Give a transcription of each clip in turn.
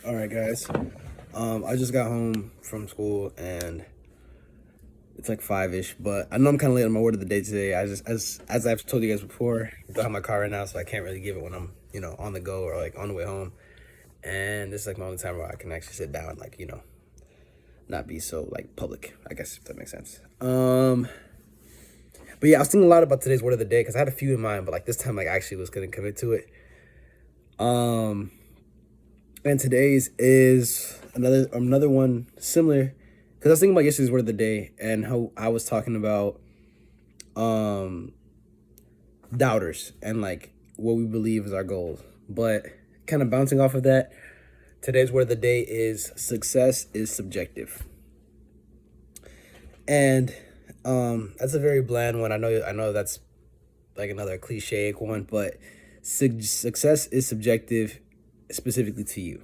All right, guys. I just got home from school and it's like 5-ish, but I know I'm kind of late on my word of the day today. I just, as I've told you guys before, I don't have my car right now, so I can't really give it when I'm, on the go or like on the way home. And this is like my only time where I can actually sit down and like, not be so like public, I guess, if that makes sense. But yeah, I was thinking a lot about today's word of the day because I had a few in mind, but like this time, like I actually was gonna commit to it. And today's is another one similar because I was thinking about yesterday's word of the day and how I was talking about doubters and like what we believe is our goals. But kind of bouncing off of that, today's word of the day is success is subjective. And that's a very bland one. I know that's like another cliche one, but success is subjective specifically to you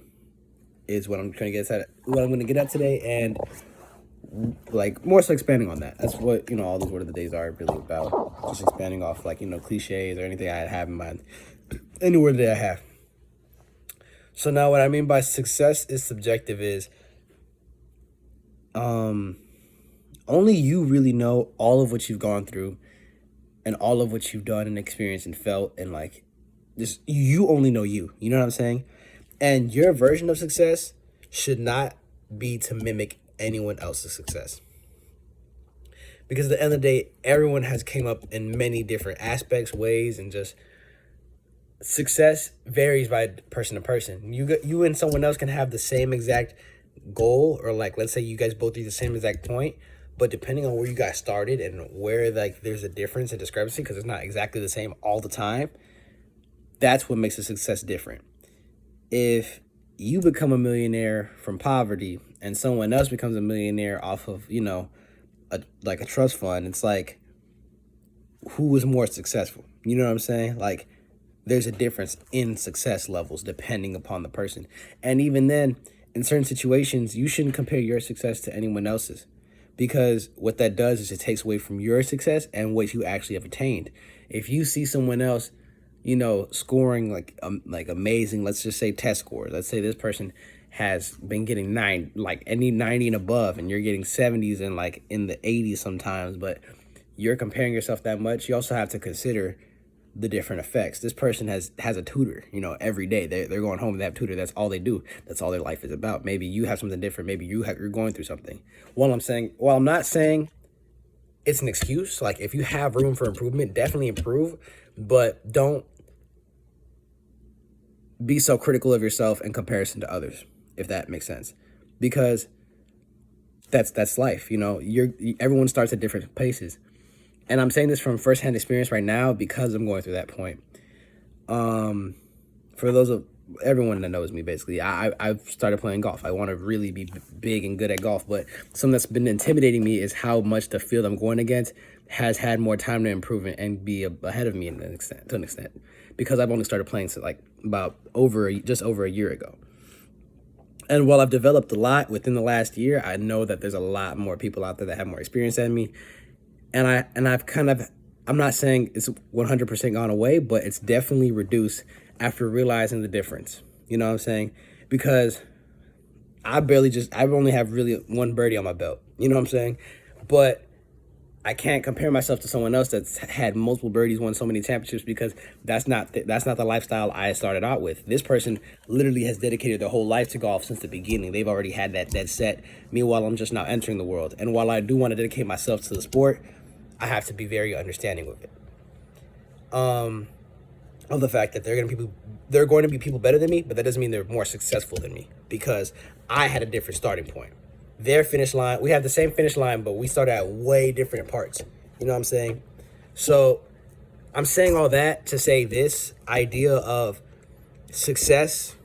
is what I'm trying to get at, what I'm going to get at today, and like more so expanding on that. That's what all these word of the days are really about, just expanding off like cliches or anything I have in mind, any word that I have. So now what I mean by success is subjective is only you really know all of what you've gone through and all of what you've done and experienced and felt, and like just you only know you know what I'm saying? And your version of success should not be to mimic anyone else's success. Because at the end of the day, everyone has came up in many different aspects, ways, and just success varies by person to person. You and someone else can have the same exact goal, or like let's say you guys both reach the same exact point, but depending on where you guys started and where like there's a difference and discrepancy because it's not exactly the same all the time, that's what makes a success different. If you become a millionaire from poverty and someone else becomes a millionaire off of, a trust fund, it's like, who is more successful? You know what I'm saying? Like, there's a difference in success levels depending upon the person. And even then, in certain situations, you shouldn't compare your success to anyone else's, because what that does is it takes away from your success and what you actually have attained. If you see someone else scoring like amazing, let's just say test scores. Let's say this person has been getting 90 and above, and you're getting 70s and like in the 80s sometimes, but you're comparing yourself that much. You also have to consider the different effects. This person has a tutor, every day. They're going home, they have a tutor. That's all they do. That's all their life is about. Maybe you have something different. Maybe you're going through something. While I'm not saying it's an excuse, like if you have room for improvement, definitely improve, but don't be so critical of yourself in comparison to others, if that makes sense. Because that's life. Everyone starts at different paces. And I'm saying this from firsthand experience right now because I'm going through that point. For those of everyone that knows me, basically, I've started playing golf. I want to really be big and good at golf, but something that's been intimidating me is how much the field I'm going against has had more time to improve and be ahead of me to an extent, because I've only started playing since like just over a year ago. And while I've developed a lot within the last year, I know that there's a lot more people out there that have more experience than me. And I'm not saying it's 100% gone away, but it's definitely reduced after realizing the difference. You know what I'm saying? Because I only have really one birdie on my belt. You know what I'm saying? But I can't compare myself to someone else that's had multiple birdies, won so many championships, because that's not the lifestyle I started out with. This person literally has dedicated their whole life to golf since the beginning. They've already had that set. Meanwhile, I'm just now entering the world. And while I do want to dedicate myself to the sport, I have to be very understanding with it. Of the fact that there are going to be people better than me, but that doesn't mean they're more successful than me, because I had a different starting point. Their finish line, we have the same finish line, but we started at way different parts. You know what I'm saying? So I'm saying all that to say this idea of success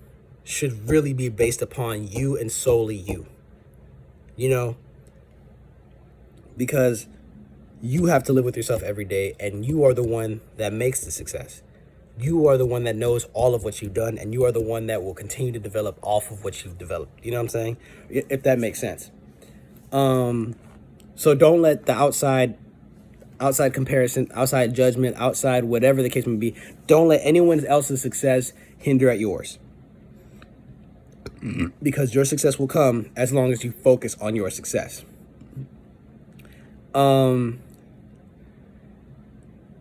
should really be based upon you and solely you. Because you have to live with yourself every day, and you are the one that makes the success. You are the one that knows all of what you've done, and you are the one that will continue to develop off of what you've developed. You know what I'm saying? If that makes sense. So don't let the outside comparison, outside judgment, outside whatever the case may be, don't let anyone else's success hinder at yours. because your success will come as long as you focus on your success.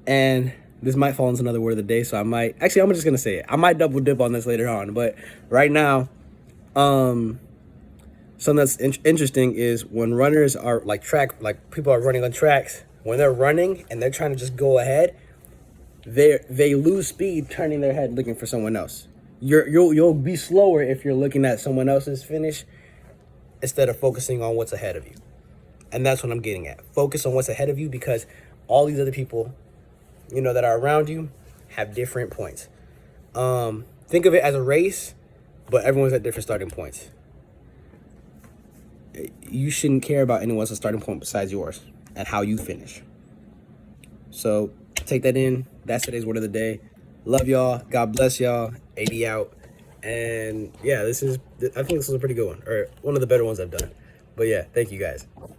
And this might fall into another word of the day, so I'm just gonna say it. I might double dip on this later on, but right now, something that's interesting is when runners are like people are running on tracks, when they're running and they're trying to just go ahead, they lose speed turning their head looking for someone else. You'll be slower if you're looking at someone else's finish instead of focusing on what's ahead of you. And that's what I'm getting at. Focus on what's ahead of you, because all these other people, that are around you have different points. Think of it as a race, but everyone's at different starting points. You shouldn't care about anyone else's starting point besides yours and how you finish. So take that in. That's today's word of the day. Love y'all. God bless y'all. 80 out. And yeah, I think this was a pretty good one, or one of the better ones I've done. But yeah, thank you guys.